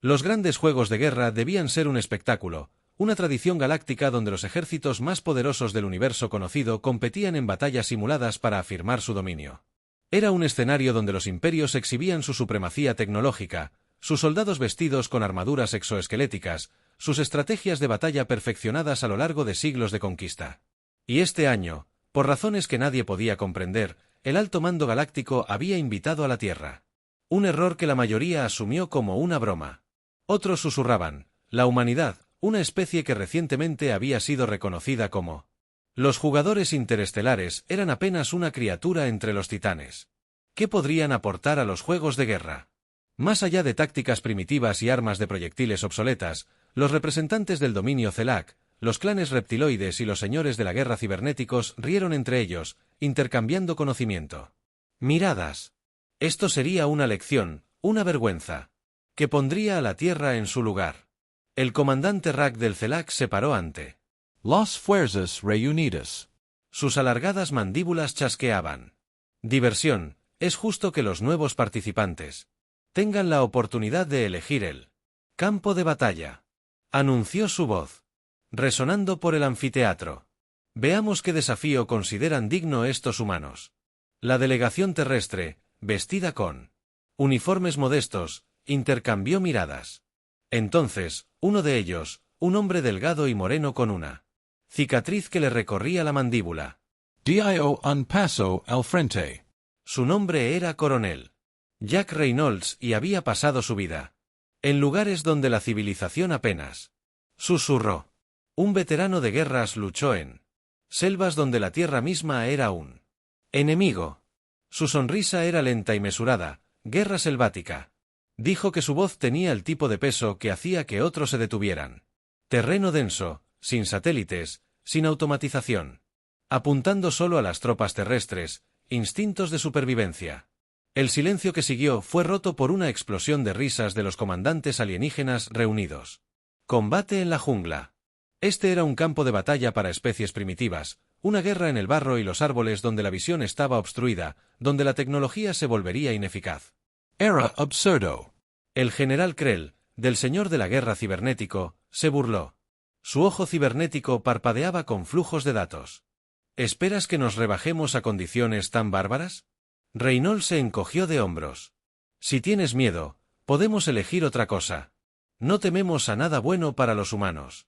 Los grandes juegos de guerra debían ser un espectáculo, una tradición galáctica donde los ejércitos más poderosos del universo conocido competían en batallas simuladas para afirmar su dominio. Era un escenario donde los imperios exhibían su supremacía tecnológica, sus soldados vestidos con armaduras exoesqueléticas, sus estrategias de batalla perfeccionadas a lo largo de siglos de conquista. Y este año, por razones que nadie podía comprender, el alto mando galáctico había invitado a la Tierra. Un error que la mayoría asumió como una broma. Otros susurraban, la humanidad, una especie que recientemente había sido reconocida como. Los jugadores interestelares eran apenas una criatura entre los titanes. ¿Qué podrían aportar a los juegos de guerra? Más allá de tácticas primitivas y armas de proyectiles obsoletas, los representantes del dominio CELAC, los clanes reptiloides y los señores de la guerra cibernéticos rieron entre ellos, intercambiando conocimiento. Miradas. Esto sería una lección, una vergüenza, que pondría a la Tierra en su lugar. El comandante Rack del CELAC se paró ante Las fuerzas reunidas. Sus alargadas mandíbulas chasqueaban. Diversión, es justo que los nuevos participantes tengan la oportunidad de elegir el campo de batalla. Anunció su voz, resonando por el anfiteatro. Veamos qué desafío consideran digno estos humanos. La delegación terrestre, vestida con uniformes modestos, intercambió miradas. Entonces, uno de ellos, un hombre delgado y moreno con una cicatriz que le recorría la mandíbula. Dio un paso al frente. Su nombre era Coronel Jack Reynolds y había pasado su vida en lugares donde la civilización apenas susurró. Un veterano de guerras luchó en selvas donde la tierra misma era un enemigo. Su sonrisa era lenta y mesurada, guerra selvática. Dijo que su voz tenía el tipo de peso que hacía que otros se detuvieran. Terreno denso, sin satélites, sin automatización. Apuntando solo a las tropas terrestres, instintos de supervivencia. El silencio que siguió fue roto por una explosión de risas de los comandantes alienígenas reunidos. Combate en la jungla. Este era un campo de batalla para especies primitivas, una guerra en el barro y los árboles donde la visión estaba obstruida, donde la tecnología se volvería ineficaz. Era absurdo. El general Krell, del señor de la guerra cibernético, se burló. Su ojo cibernético parpadeaba con flujos de datos. ¿Esperas que nos rebajemos a condiciones tan bárbaras? Reynolds se encogió de hombros. Si tienes miedo, podemos elegir otra cosa. No tememos a nada bueno para los humanos.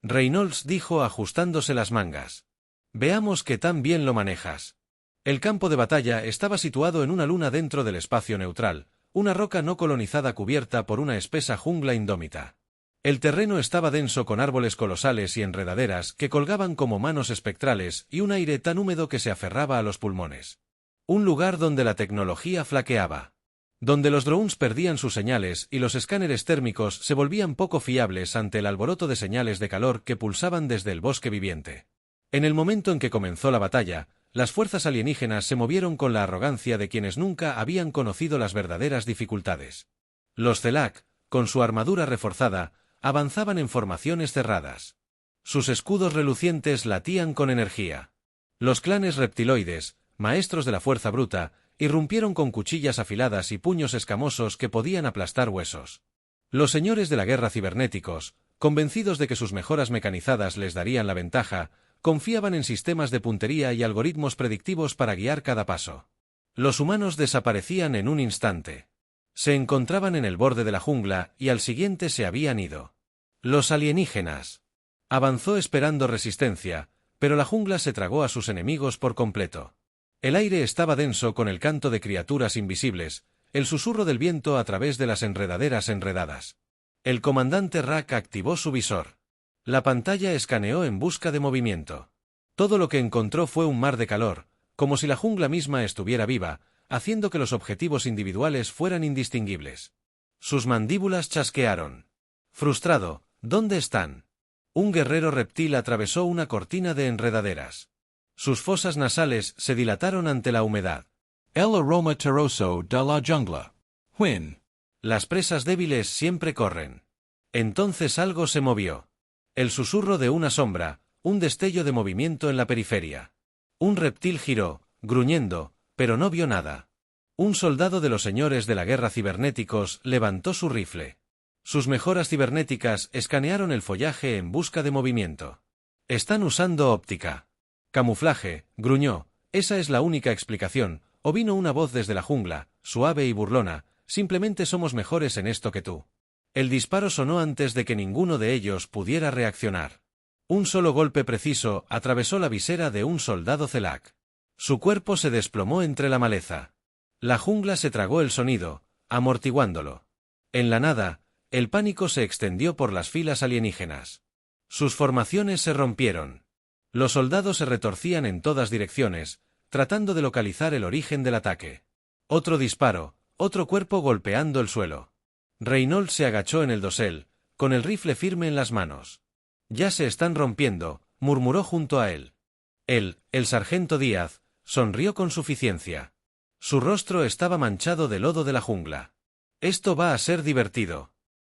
Reynolds dijo ajustándose las mangas. Veamos qué tan bien lo manejas. El campo de batalla estaba situado en una luna dentro del espacio neutral, una roca no colonizada cubierta por una espesa jungla indómita. El terreno estaba denso con árboles colosales y enredaderas que colgaban como manos espectrales y un aire tan húmedo que se aferraba a los pulmones. Un lugar donde la tecnología flaqueaba. Donde los drones perdían sus señales y los escáneres térmicos se volvían poco fiables ante el alboroto de señales de calor que pulsaban desde el bosque viviente. En el momento en que comenzó la batalla, las fuerzas alienígenas se movieron con la arrogancia de quienes nunca habían conocido las verdaderas dificultades. Los CELAC, con su armadura reforzada, avanzaban en formaciones cerradas. Sus escudos relucientes latían con energía. Los clanes reptiloides, maestros de la fuerza bruta, irrumpieron con cuchillas afiladas y puños escamosos que podían aplastar huesos. Los señores de la guerra cibernéticos, convencidos de que sus mejoras mecanizadas les darían la ventaja, confiaban en sistemas de puntería y algoritmos predictivos para guiar cada paso. Los humanos desaparecían en un instante. Se encontraban en el borde de la jungla y al siguiente se habían ido. Los alienígenas. Avanzó esperando resistencia, pero la jungla se tragó a sus enemigos por completo. El aire estaba denso con el canto de criaturas invisibles, el susurro del viento a través de las enredaderas enredadas. El comandante Rack activó su visor. La pantalla escaneó en busca de movimiento. Todo lo que encontró fue un mar de calor, como si la jungla misma estuviera viva, haciendo que los objetivos individuales fueran indistinguibles. Sus mandíbulas chasquearon. Frustrado, ¿dónde están? Un guerrero reptil atravesó una cortina de enredaderas. Sus fosas nasales se dilataron ante la humedad. El aroma terroso de la jungla. When. Las presas débiles siempre corren. Entonces algo se movió. El susurro de una sombra, un destello de movimiento en la periferia. Un reptil giró, gruñendo, pero no vio nada. Un soldado de los señores de la guerra cibernéticos levantó su rifle. Sus mejoras cibernéticas escanearon el follaje en busca de movimiento. Están usando óptica. Camuflaje, gruñó, esa es la única explicación, o vino una voz desde la jungla, suave y burlona, simplemente somos mejores en esto que tú. El disparo sonó antes de que ninguno de ellos pudiera reaccionar. Un solo golpe preciso atravesó la visera de un soldado Zelak. Su cuerpo se desplomó entre la maleza. La jungla se tragó el sonido, amortiguándolo. En la nada, el pánico se extendió por las filas alienígenas. Sus formaciones se rompieron. Los soldados se retorcían en todas direcciones, tratando de localizar el origen del ataque. Otro disparo, otro cuerpo golpeando el suelo. Reynolds se agachó en el dosel, con el rifle firme en las manos. Ya se están rompiendo, murmuró junto a él. Él, el sargento Díaz, sonrió con suficiencia. Su rostro estaba manchado de lodo de la jungla. Esto va a ser divertido.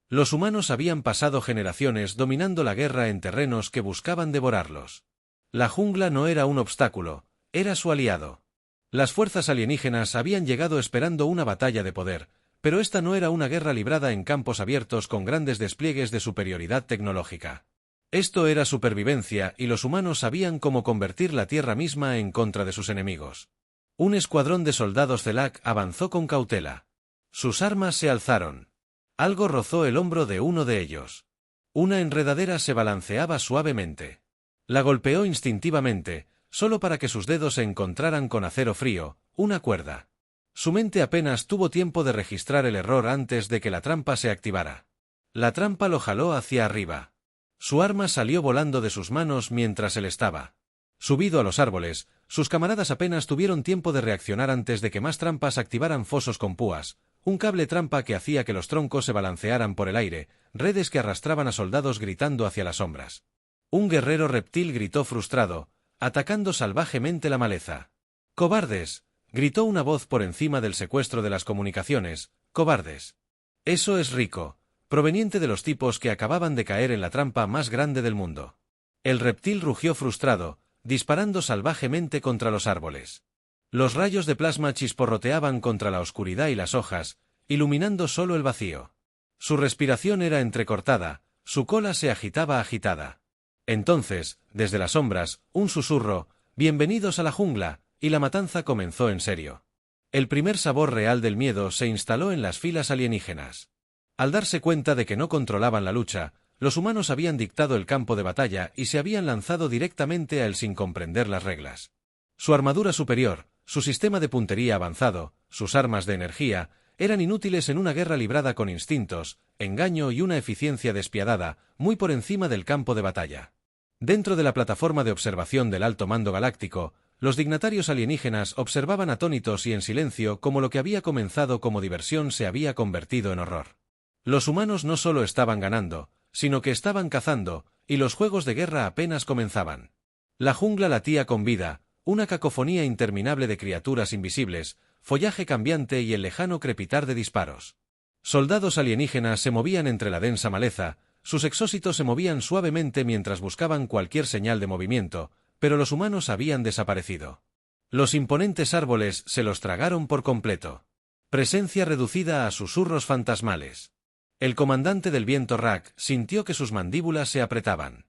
Los humanos habían pasado generaciones dominando la guerra en terrenos que buscaban devorarlos. La jungla no era un obstáculo, era su aliado. Las fuerzas alienígenas habían llegado esperando una batalla de poder, pero esta no era una guerra librada en campos abiertos con grandes despliegues de superioridad tecnológica. Esto era supervivencia y los humanos sabían cómo convertir la tierra misma en contra de sus enemigos. Un escuadrón de soldados Zelak avanzó con cautela. Sus armas se alzaron. Algo rozó el hombro de uno de ellos. Una enredadera se balanceaba suavemente. La golpeó instintivamente, solo para que sus dedos se encontraran con acero frío, una cuerda. Su mente apenas tuvo tiempo de registrar el error antes de que la trampa se activara. La trampa lo jaló hacia arriba. Su arma salió volando de sus manos mientras él estaba subido a los árboles. Sus camaradas apenas tuvieron tiempo de reaccionar antes de que más trampas activaran fosos con púas, un cable trampa que hacía que los troncos se balancearan por el aire, redes que arrastraban a soldados gritando hacia las sombras. Un guerrero reptil gritó frustrado, atacando salvajemente la maleza. ¡Cobardes!, gritó una voz por encima del secuestro de las comunicaciones. ¡Cobardes! Eso es rico, proveniente de los tipos que acababan de caer en la trampa más grande del mundo. El reptil rugió frustrado, disparando salvajemente contra los árboles. Los rayos de plasma chisporroteaban contra la oscuridad y las hojas, iluminando solo el vacío. Su respiración era entrecortada, su cola se agitaba agitada. Entonces, desde las sombras, un susurro, «Bienvenidos a la jungla», y la matanza comenzó en serio. El primer sabor real del miedo se instaló en las filas alienígenas. Al darse cuenta de que no controlaban la lucha, los humanos habían dictado el campo de batalla y se habían lanzado directamente a él sin comprender las reglas. Su armadura superior, su sistema de puntería avanzado, sus armas de energía, eran inútiles en una guerra librada con instintos, engaño y una eficiencia despiadada, muy por encima del campo de batalla. Dentro de la plataforma de observación del Alto Mando Galáctico, los dignatarios alienígenas observaban atónitos y en silencio cómo lo que había comenzado como diversión se había convertido en horror. Los humanos no solo estaban ganando, sino que estaban cazando, y los juegos de guerra apenas comenzaban. La jungla latía con vida, una cacofonía interminable de criaturas invisibles, follaje cambiante y el lejano crepitar de disparos. Soldados alienígenas se movían entre la densa maleza, sus exósitos se movían suavemente mientras buscaban cualquier señal de movimiento, pero los humanos habían desaparecido. Los imponentes árboles se los tragaron por completo. Presencia reducida a susurros fantasmales. El comandante del viento Rak sintió que sus mandíbulas se apretaban.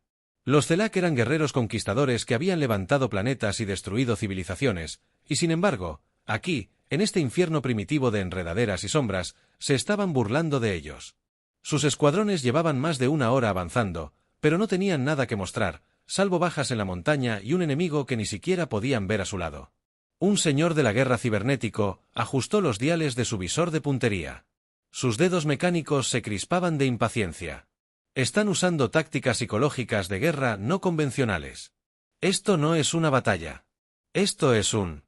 Los Zelak eran guerreros conquistadores que habían levantado planetas y destruido civilizaciones, y sin embargo, aquí, en este infierno primitivo de enredaderas y sombras, se estaban burlando de ellos. Sus escuadrones llevaban más de una hora avanzando, pero no tenían nada que mostrar, salvo bajas en la montaña y un enemigo que ni siquiera podían ver a su lado. Un señor de la guerra cibernético ajustó los diales de su visor de puntería. Sus dedos mecánicos se crispaban de impaciencia. Están usando tácticas psicológicas de guerra no convencionales. Esto no es una batalla. Esto es un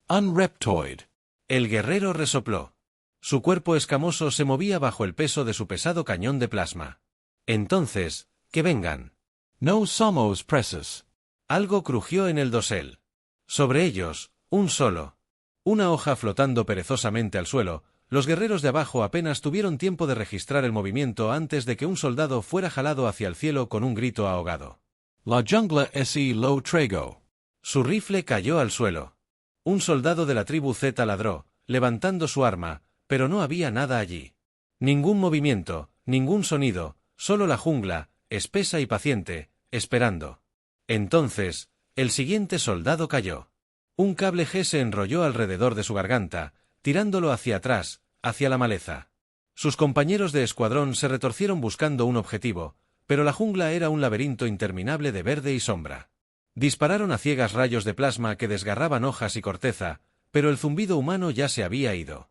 Unreptoid. El guerrero resopló. Su cuerpo escamoso se movía bajo el peso de su pesado cañón de plasma. Entonces, que vengan. No somos presos. Algo crujió en el dosel. Sobre ellos, un solo. Una hoja flotando perezosamente al suelo. Los guerreros de abajo apenas tuvieron tiempo de registrar el movimiento antes de que un soldado fuera jalado hacia el cielo con un grito ahogado. La jungla es lo traigo. Su rifle cayó al suelo. Un soldado de la tribu Z ladró, levantando su arma, pero no había nada allí. Ningún movimiento, Ningún sonido, solo la jungla, espesa y paciente, esperando. Entonces, el siguiente soldado cayó. Un cable G se enrolló alrededor de su garganta, tirándolo hacia atrás, hacia la maleza. Sus compañeros de escuadrón se retorcieron buscando un objetivo, pero la jungla era un laberinto interminable de verde y sombra. Dispararon a ciegas rayos de plasma que desgarraban hojas y corteza, pero el zumbido humano ya se había ido.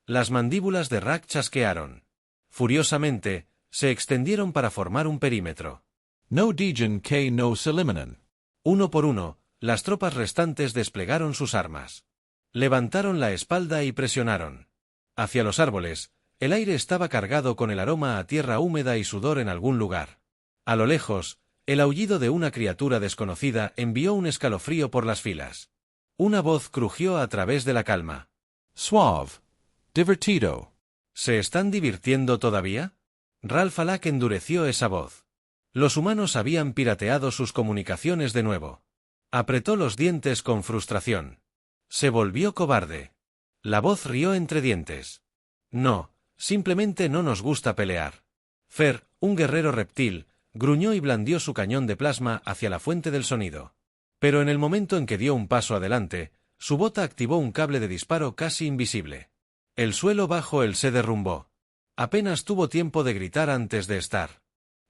Las mandíbulas de Rack chasquearon. Furiosamente, se extendieron para formar un perímetro. No Degen K no Seliminen. Uno por uno, las tropas restantes desplegaron sus armas. Levantaron la espalda y presionaron. Hacia los árboles, el aire estaba cargado con el aroma a tierra húmeda y sudor en algún lugar. A lo lejos, el aullido de una criatura desconocida envió un escalofrío por las filas. Una voz crujió a través de la calma. Suave. Divertido. ¿Se están divirtiendo todavía? Ralph Alak endureció esa voz. Los humanos habían pirateado sus comunicaciones de nuevo. Apretó los dientes con frustración. Se volvió cobarde. La voz rió entre dientes. No, simplemente no nos gusta pelear. Fer, un guerrero reptil, gruñó y blandió su cañón de plasma hacia la fuente del sonido. Pero en el momento en que dio un paso adelante, su bota activó un cable de disparo casi invisible. El suelo bajo él se derrumbó. Apenas tuvo tiempo de gritar antes de estar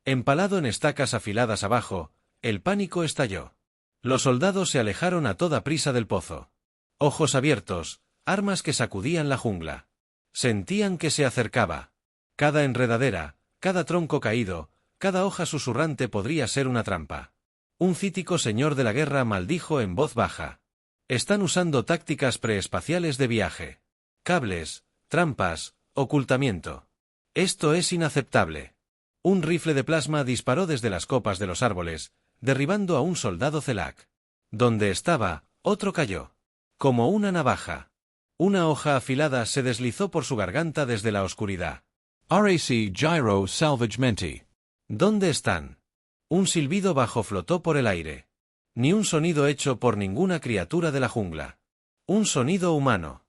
empalado en estacas afiladas abajo. El pánico estalló. Los soldados se alejaron a toda prisa del pozo. Ojos abiertos, armas que sacudían la jungla. Sentían que se acercaba. Cada enredadera, cada tronco caído, cada hoja susurrante podría ser una trampa. Un cítico señor de la guerra maldijo en voz baja. Están usando tácticas preespaciales de viaje. Cables, trampas, ocultamiento. Esto es inaceptable. Un rifle de plasma disparó desde las copas de los árboles, derribando a un soldado Zelak. Donde estaba, otro cayó. Como una navaja. Una hoja afilada se deslizó por su garganta desde la oscuridad. RAC Gyro Salvagement. ¿Dónde están? Un silbido bajo flotó por el aire. Ni un sonido hecho por ninguna criatura de la jungla. Un sonido humano.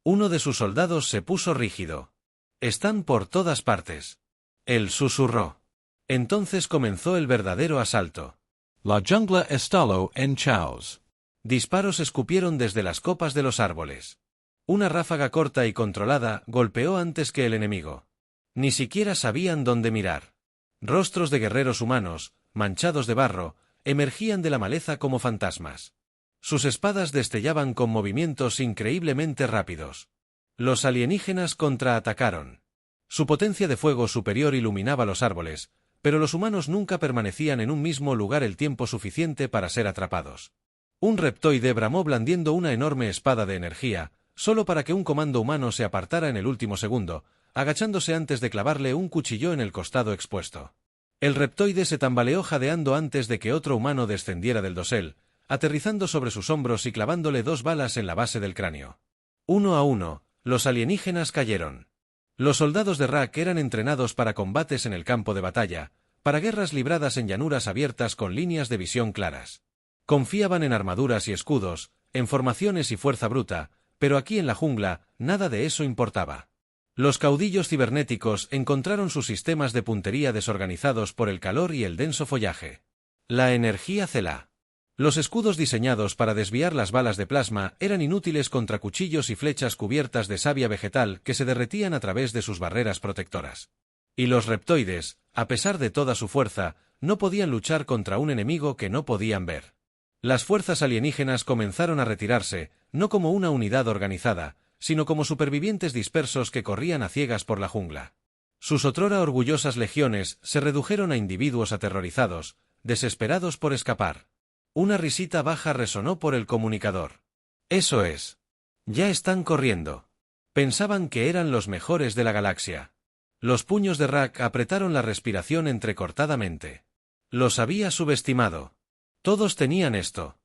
Uno de sus soldados se puso rígido. Están por todas partes. Él susurró. Entonces comenzó el verdadero asalto. La jungla estalo en chaos. Disparos escupieron desde las copas de los árboles. Una ráfaga corta y controlada golpeó antes que el enemigo. Ni siquiera sabían dónde mirar. Rostros de guerreros humanos, manchados de barro, emergían de la maleza como fantasmas. Sus espadas destellaban con movimientos increíblemente rápidos. Los alienígenas contraatacaron. Su potencia de fuego superior iluminaba los árboles, pero los humanos nunca permanecían en un mismo lugar el tiempo suficiente para ser atrapados. Un reptoide bramó blandiendo una enorme espada de energía, solo para que un comando humano se apartara en el último segundo, agachándose antes de clavarle un cuchillo en el costado expuesto. El reptoide se tambaleó jadeando antes de que otro humano descendiera del dosel, aterrizando sobre sus hombros y clavándole 2 balas en la base del cráneo. Uno a uno, los alienígenas cayeron. Los soldados de Rack eran entrenados para combates en el campo de batalla, para guerras libradas en llanuras abiertas con líneas de visión claras. Confiaban en armaduras y escudos, en formaciones y fuerza bruta, pero aquí en la jungla, nada de eso importaba. Los caudillos cibernéticos encontraron sus sistemas de puntería desorganizados por el calor y el denso follaje. La energía cela. Los escudos diseñados para desviar las balas de plasma eran inútiles contra cuchillos y flechas cubiertas de savia vegetal que se derretían a través de sus barreras protectoras. Y los reptoides, a pesar de toda su fuerza, no podían luchar contra un enemigo que no podían ver. Las fuerzas alienígenas comenzaron a retirarse, no como una unidad organizada, sino como supervivientes dispersos que corrían a ciegas por la jungla. Sus otrora orgullosas legiones se redujeron a individuos aterrorizados, desesperados por escapar. Una risita baja resonó por el comunicador. Eso es. Ya están corriendo. Pensaban que eran los mejores de la galaxia. Los puños de Rack apretaron la respiración entrecortadamente. Los había subestimado. Todos tenían esto.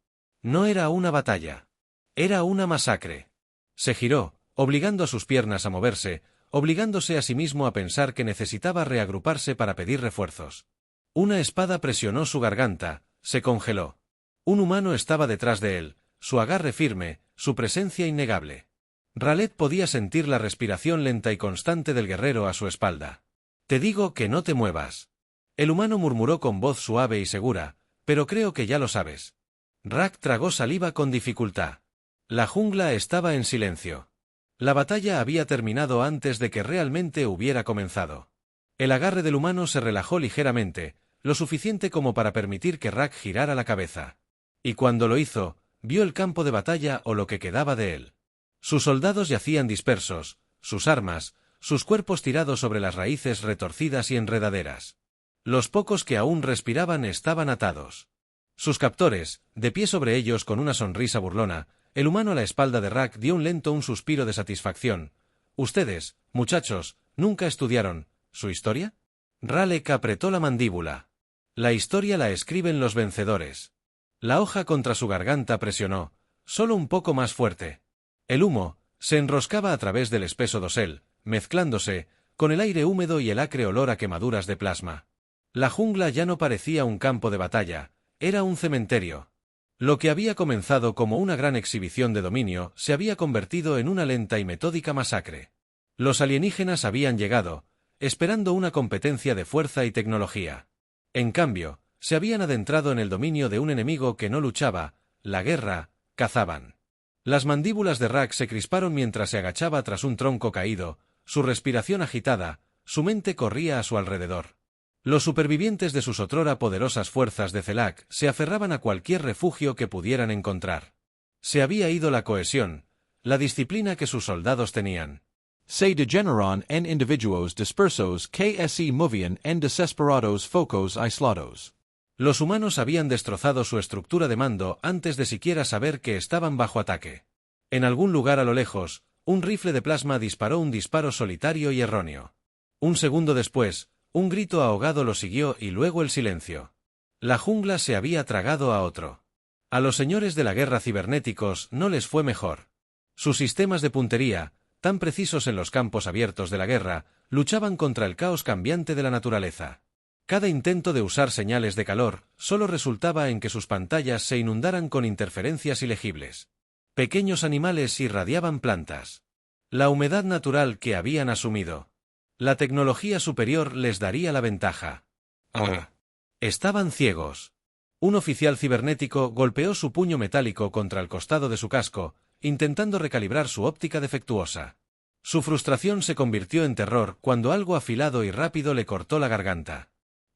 No era una batalla. Era una masacre. Se giró, obligando a sus piernas a moverse, obligándose a sí mismo a pensar que necesitaba reagruparse para pedir refuerzos. Una espada presionó su garganta, se congeló. Un humano estaba detrás de él, su agarre firme, su presencia innegable. Raleigh podía sentir la respiración lenta y constante del guerrero a su espalda. Te digo que no te muevas. El humano murmuró con voz suave y segura, pero creo que ya lo sabes. Rack tragó saliva con dificultad. La jungla estaba en silencio. La batalla había terminado antes de que realmente hubiera comenzado. El agarre del humano se relajó ligeramente, lo suficiente como para permitir que Rack girara la cabeza. Y cuando lo hizo, vio el campo de batalla o lo que quedaba de él. Sus soldados yacían dispersos, sus armas, sus cuerpos tirados sobre las raíces retorcidas y enredaderas. Los pocos que aún respiraban estaban atados. Sus captores, de pie sobre ellos con una sonrisa burlona, el humano a la espalda de Rack dio un suspiro de satisfacción. «Ustedes, muchachos, ¿nunca estudiaron su historia?» Ralek apretó la mandíbula. «La historia la escriben los vencedores». La hoja contra su garganta presionó, solo un poco más fuerte. El humo se enroscaba a través del espeso dosel, mezclándose con el aire húmedo y el acre olor a quemaduras de plasma. La jungla ya no parecía un campo de batalla, era un cementerio. Lo que había comenzado como una gran exhibición de dominio se había convertido en una lenta y metódica masacre. Los alienígenas habían llegado, esperando una competencia de fuerza y tecnología. En cambio, se habían adentrado en el dominio de un enemigo que no luchaba, la guerra, cazaban. Las mandíbulas de Rack se crisparon mientras se agachaba tras un tronco caído, su respiración agitada, su mente corría a su alrededor. Los supervivientes de sus otrora poderosas fuerzas de Celac se aferraban a cualquier refugio que pudieran encontrar. Se había ido la cohesión, la disciplina que sus soldados tenían. Se degeneran en individuos dispersos que se movían en desesperados focos aislados. Los humanos habían destrozado su estructura de mando antes de siquiera saber que estaban bajo ataque. En algún lugar a lo lejos, un rifle de plasma disparó un disparo solitario y erróneo. Un segundo después, un grito ahogado lo siguió y luego el silencio. La jungla se había tragado a otro. A los señores de la guerra cibernéticos no les fue mejor. Sus sistemas de puntería, tan precisos en los campos abiertos de la guerra, luchaban contra el caos cambiante de la naturaleza. Cada intento de usar señales de calor solo resultaba en que sus pantallas se inundaran con interferencias ilegibles. Pequeños animales irradiaban plantas. La humedad natural que habían asumido. La tecnología superior les daría la ventaja. Estaban ciegos. Un oficial cibernético golpeó su puño metálico contra el costado de su casco, intentando recalibrar su óptica defectuosa. Su frustración se convirtió en terror cuando algo afilado y rápido le cortó la garganta.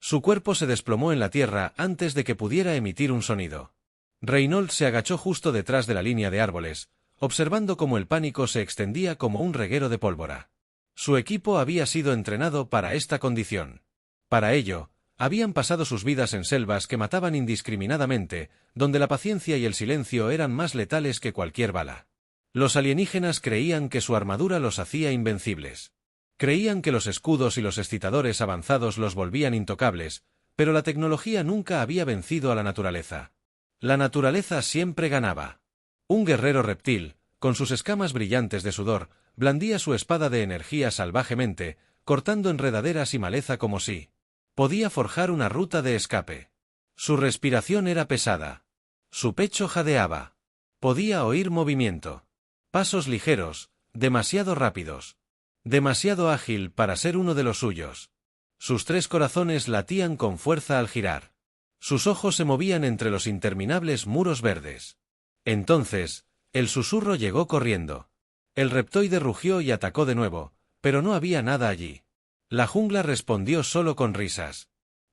Su cuerpo se desplomó en la tierra antes de que pudiera emitir un sonido. Reynolds se agachó justo detrás de la línea de árboles, observando cómo el pánico se extendía como un reguero de pólvora. Su equipo había sido entrenado para esta condición. Para ello, habían pasado sus vidas en selvas que mataban indiscriminadamente, donde la paciencia y el silencio eran más letales que cualquier bala. Los alienígenas creían que su armadura los hacía invencibles. Creían que los escudos y los excitadores avanzados los volvían intocables, pero la tecnología nunca había vencido a la naturaleza. La naturaleza siempre ganaba. Un guerrero reptil, con sus escamas brillantes de sudor, blandía su espada de energía salvajemente, cortando enredaderas y maleza como si podía forjar una ruta de escape. Su respiración era pesada. Su pecho jadeaba. Podía oír movimiento. Pasos ligeros, demasiado rápidos. Demasiado ágil para ser uno de los suyos. Sus 3 corazones latían con fuerza al girar. Sus ojos se movían entre los interminables muros verdes. Entonces, el susurro llegó corriendo. El reptoide rugió y atacó de nuevo, pero no había nada allí. La jungla respondió solo con risas.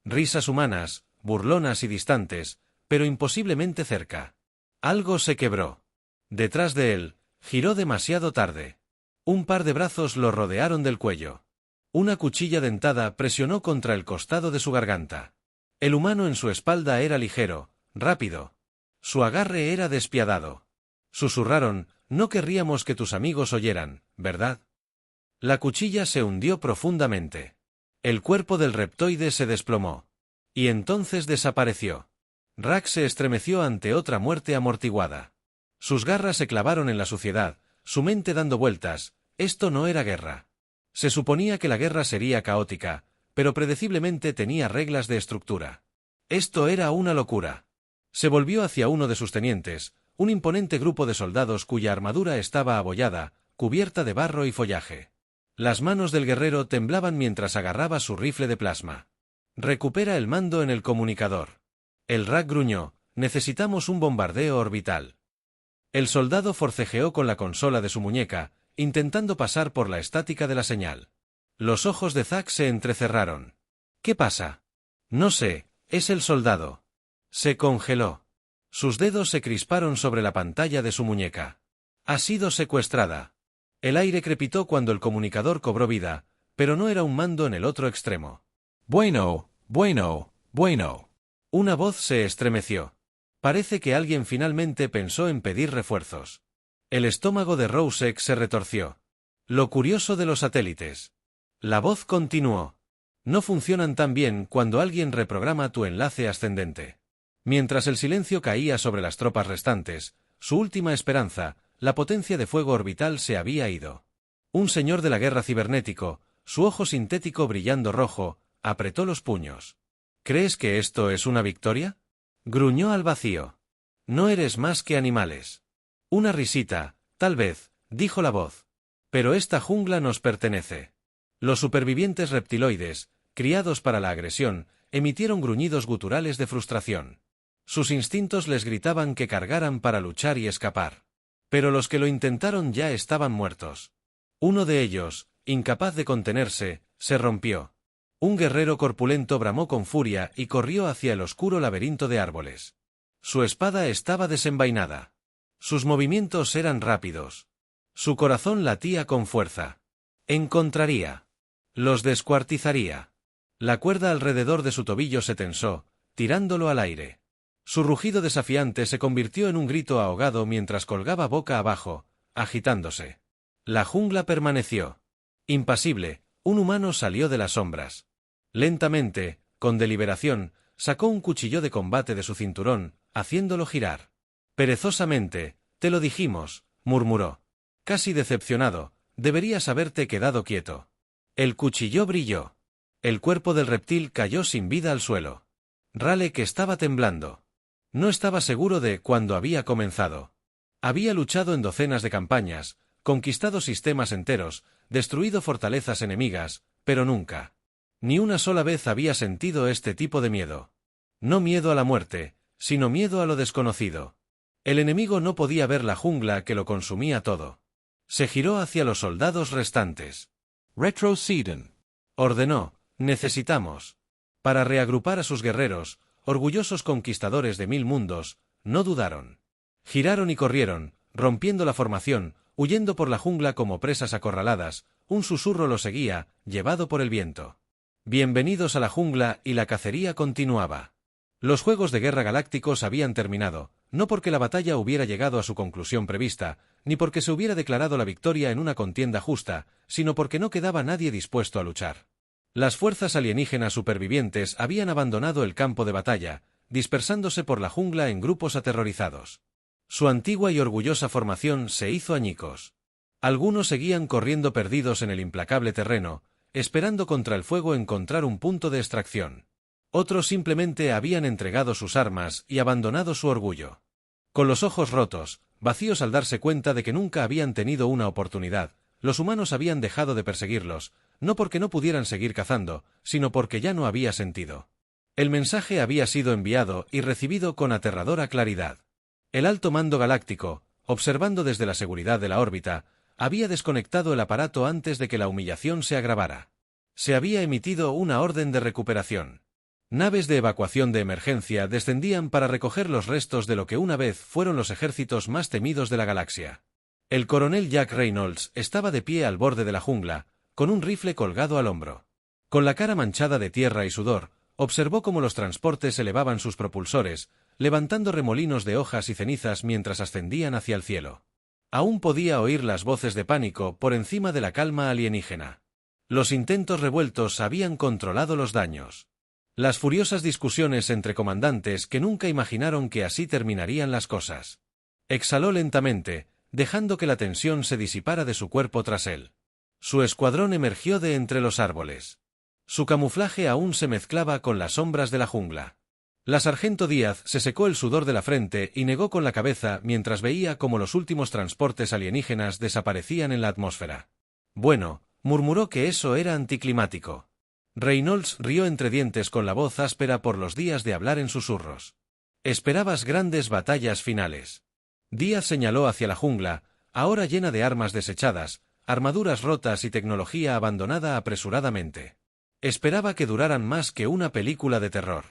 Risas humanas, burlonas y distantes, pero imposiblemente cerca. Algo se quebró. Detrás de él, giró demasiado tarde. Un par de brazos lo rodearon del cuello. Una cuchilla dentada presionó contra el costado de su garganta. El humano en su espalda era ligero, rápido. Su agarre era despiadado. Susurraron: «No querríamos que tus amigos oyeran, ¿verdad?» La cuchilla se hundió profundamente. El cuerpo del reptoide se desplomó. Y entonces desapareció. Rack se estremeció ante otra muerte amortiguada. Sus garras se clavaron en la suciedad, su mente dando vueltas. Esto no era guerra. Se suponía que la guerra sería caótica, pero predeciblemente tenía reglas de estructura. Esto era una locura. Se volvió hacia uno de sus tenientes, un imponente grupo de soldados cuya armadura estaba abollada, cubierta de barro y follaje. Las manos del guerrero temblaban mientras agarraba su rifle de plasma. Recupera el mando en el comunicador. El Rack gruñó, necesitamos un bombardeo orbital. El soldado forcejeó con la consola de su muñeca, intentando pasar por la estática de la señal. Los ojos de Zack se entrecerraron. ¿Qué pasa? No sé, es el soldado. Se congeló. Sus dedos se crisparon sobre la pantalla de su muñeca. Ha sido secuestrada. El aire crepitó cuando el comunicador cobró vida, pero no era un mando en el otro extremo. Bueno, bueno, bueno. Una voz se estremeció. Parece que alguien finalmente pensó en pedir refuerzos. El estómago de Rosek se retorció. Lo curioso de los satélites. La voz continuó. No funcionan tan bien cuando alguien reprograma tu enlace ascendente. Mientras el silencio caía sobre las tropas restantes, su última esperanza, la potencia de fuego orbital se había ido. Un señor de la guerra cibernético, su ojo sintético brillando rojo, apretó los puños. ¿Crees que esto es una victoria? Gruñó al vacío. No eres más que animales. Una risita, tal vez, dijo la voz. Pero esta jungla nos pertenece. Los supervivientes reptiloides, criados para la agresión, emitieron gruñidos guturales de frustración. Sus instintos les gritaban que cargaran para luchar y escapar. Pero los que lo intentaron ya estaban muertos. Uno de ellos, incapaz de contenerse, se rompió. Un guerrero corpulento bramó con furia y corrió hacia el oscuro laberinto de árboles. Su espada estaba desenvainada. Sus movimientos eran rápidos. Su corazón latía con fuerza. Encontraría. Los descuartizaría. La cuerda alrededor de su tobillo se tensó, tirándolo al aire. Su rugido desafiante se convirtió en un grito ahogado mientras colgaba boca abajo, agitándose. La jungla permaneció. Impasible, un humano salió de las sombras. Lentamente, con deliberación, sacó un cuchillo de combate de su cinturón, haciéndolo girar. Perezosamente, te lo dijimos, murmuró. Casi decepcionado, deberías haberte quedado quieto. El cuchillo brilló. El cuerpo del reptil cayó sin vida al suelo. Ralek estaba temblando. No estaba seguro de cuándo había comenzado. Había luchado en docenas de campañas, conquistado sistemas enteros, destruido fortalezas enemigas, pero nunca. Ni una sola vez había sentido este tipo de miedo. No miedo a la muerte, sino miedo a lo desconocido. El enemigo no podía ver la jungla que lo consumía todo. Se giró hacia los soldados restantes. Retroceden. Ordenó, necesitamos. Para reagrupar a sus guerreros, orgullosos conquistadores de 1000 mundos, no dudaron. Giraron y corrieron, rompiendo la formación, huyendo por la jungla como presas acorraladas, un susurro los seguía, llevado por el viento. Bienvenidos a la jungla y la cacería continuaba. Los juegos de guerra galácticos habían terminado, no porque la batalla hubiera llegado a su conclusión prevista, ni porque se hubiera declarado la victoria en una contienda justa, sino porque no quedaba nadie dispuesto a luchar. Las fuerzas alienígenas supervivientes habían abandonado el campo de batalla, dispersándose por la jungla en grupos aterrorizados. Su antigua y orgullosa formación se hizo añicos. Algunos seguían corriendo perdidos en el implacable terreno, esperando contra el fuego encontrar un punto de extracción. Otros simplemente habían entregado sus armas y abandonado su orgullo. Con los ojos rotos, vacíos al darse cuenta de que nunca habían tenido una oportunidad, los humanos habían dejado de perseguirlos, no porque no pudieran seguir cazando, sino porque ya no había sentido. El mensaje había sido enviado y recibido con aterradora claridad. El alto mando galáctico, observando desde la seguridad de la órbita, había desconectado el aparato antes de que la humillación se agravara. Se había emitido una orden de recuperación. Naves de evacuación de emergencia descendían para recoger los restos de lo que una vez fueron los ejércitos más temidos de la galaxia. El coronel Jack Reynolds estaba de pie al borde de la jungla, con un rifle colgado al hombro. Con la cara manchada de tierra y sudor, observó cómo los transportes elevaban sus propulsores, levantando remolinos de hojas y cenizas mientras ascendían hacia el cielo. Aún podía oír las voces de pánico por encima de la calma alienígena. Los intentos revueltos habían controlado los daños. Las furiosas discusiones entre comandantes que nunca imaginaron que así terminarían las cosas. Exhaló lentamente, dejando que la tensión se disipara de su cuerpo tras él. Su escuadrón emergió de entre los árboles. Su camuflaje aún se mezclaba con las sombras de la jungla. La sargento Díaz se secó el sudor de la frente y negó con la cabeza mientras veía cómo los últimos transportes alienígenas desaparecían en la atmósfera. Bueno, murmuró que eso era anticlimático. Reynolds rió entre dientes con la voz áspera por los días de hablar en susurros. Esperabas grandes batallas finales. Díaz señaló hacia la jungla, ahora llena de armas desechadas, armaduras rotas y tecnología abandonada apresuradamente. Esperaba que duraran más que una película de terror.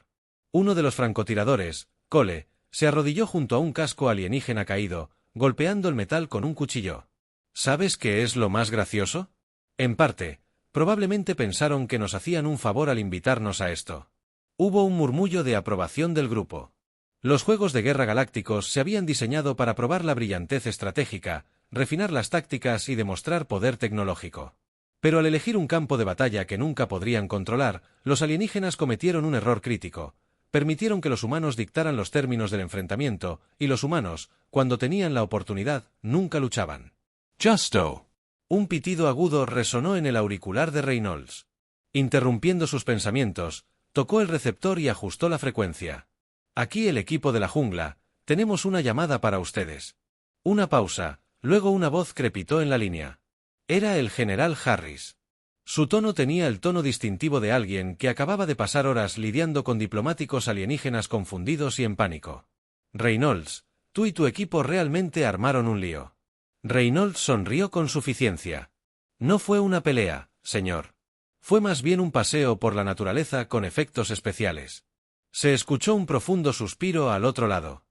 Uno de los francotiradores, Cole, se arrodilló junto a un casco alienígena caído, golpeando el metal con un cuchillo. ¿Sabes qué es lo más gracioso? En parte, probablemente pensaron que nos hacían un favor al invitarnos a esto. Hubo un murmullo de aprobación del grupo. Los juegos de guerra galácticos se habían diseñado para probar la brillantez estratégica, refinar las tácticas y demostrar poder tecnológico. Pero al elegir un campo de batalla que nunca podrían controlar, los alienígenas cometieron un error crítico. Permitieron que los humanos dictaran los términos del enfrentamiento, y los humanos, cuando tenían la oportunidad, nunca luchaban. Justo. Un pitido agudo resonó en el auricular de Reynolds. Interrumpiendo sus pensamientos, tocó el receptor y ajustó la frecuencia. Aquí el equipo de la jungla, tenemos una llamada para ustedes. Una pausa, luego una voz crepitó en la línea. Era el general Harris. Su tono tenía el tono distintivo de alguien que acababa de pasar horas lidiando con diplomáticos alienígenas confundidos y en pánico. Reynolds, tú y tu equipo realmente armaron un lío. Reynolds sonrió con suficiencia. No fue una pelea, señor. Fue más bien un paseo por la naturaleza con efectos especiales. Se escuchó un profundo suspiro al otro lado.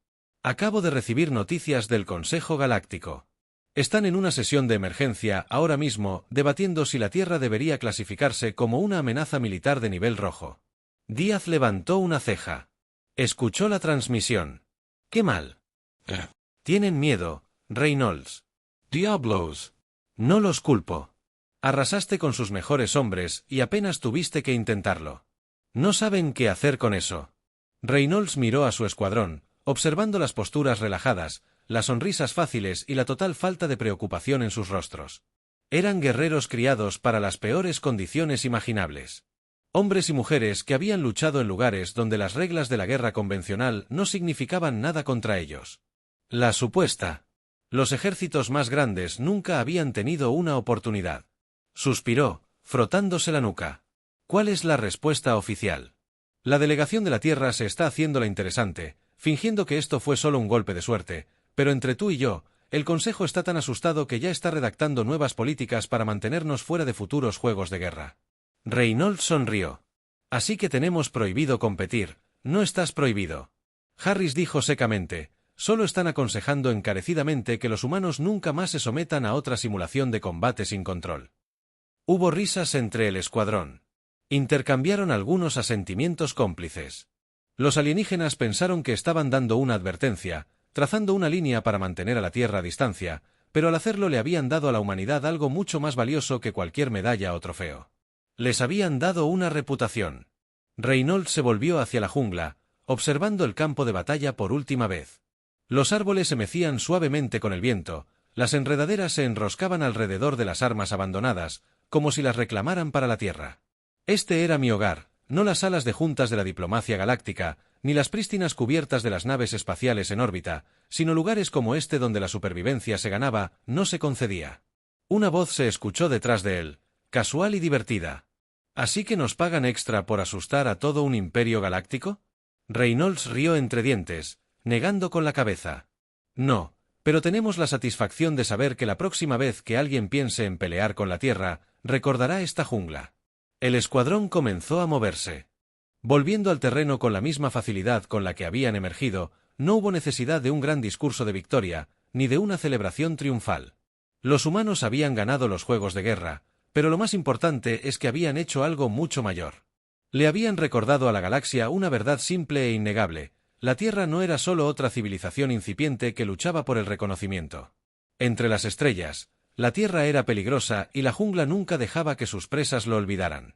Acabo de recibir noticias del Consejo Galáctico. Están en una sesión de emergencia ahora mismo debatiendo si la Tierra debería clasificarse como una amenaza militar de nivel rojo. Díaz levantó una ceja. Escuchó la transmisión. ¡Qué mal! Tienen miedo, Reynolds. Diablos. No los culpo. Arrasaste con sus mejores hombres y apenas tuviste que intentarlo. No saben qué hacer con eso. Reynolds miró a su escuadrón, observando las posturas relajadas, las sonrisas fáciles y la total falta de preocupación en sus rostros. Eran guerreros criados para las peores condiciones imaginables. Hombres y mujeres que habían luchado en lugares donde las reglas de la guerra convencional no significaban nada contra ellos. La supuesta. Los ejércitos más grandes nunca habían tenido una oportunidad. Suspiró, frotándose la nuca. ¿Cuál es la respuesta oficial? La delegación de la Tierra se está haciendo la interesante, fingiendo que esto fue solo un golpe de suerte, pero entre tú y yo, el Consejo está tan asustado que ya está redactando nuevas políticas para mantenernos fuera de futuros juegos de guerra. Reynolds sonrió. Así que tenemos prohibido competir, no estás prohibido. Harris dijo secamente, solo están aconsejando encarecidamente que los humanos nunca más se sometan a otra simulación de combate sin control. Hubo risas entre el escuadrón. Intercambiaron algunos asentimientos cómplices. Los alienígenas pensaron que estaban dando una advertencia, trazando una línea para mantener a la Tierra a distancia, pero al hacerlo le habían dado a la humanidad algo mucho más valioso que cualquier medalla o trofeo. Les habían dado una reputación. Reynolds se volvió hacia la jungla, observando el campo de batalla por última vez. Los árboles se mecían suavemente con el viento, las enredaderas se enroscaban alrededor de las armas abandonadas, como si las reclamaran para la Tierra. Este era mi hogar, no las salas de juntas de la diplomacia galáctica, ni las prístinas cubiertas de las naves espaciales en órbita, sino lugares como este donde la supervivencia se ganaba, no se concedía. Una voz se escuchó detrás de él, casual y divertida. ¿Así que nos pagan extra por asustar a todo un imperio galáctico? Reynolds rió entre dientes, negando con la cabeza. No, pero tenemos la satisfacción de saber que la próxima vez que alguien piense en pelear con la Tierra, recordará esta jungla. El escuadrón comenzó a moverse. Volviendo al terreno con la misma facilidad con la que habían emergido, no hubo necesidad de un gran discurso de victoria, ni de una celebración triunfal. Los humanos habían ganado los juegos de guerra, pero lo más importante es que habían hecho algo mucho mayor. Le habían recordado a la galaxia una verdad simple e innegable: la Tierra no era solo otra civilización incipiente que luchaba por el reconocimiento. Entre las estrellas, la Tierra era peligrosa y la jungla nunca dejaba que sus presas lo olvidaran.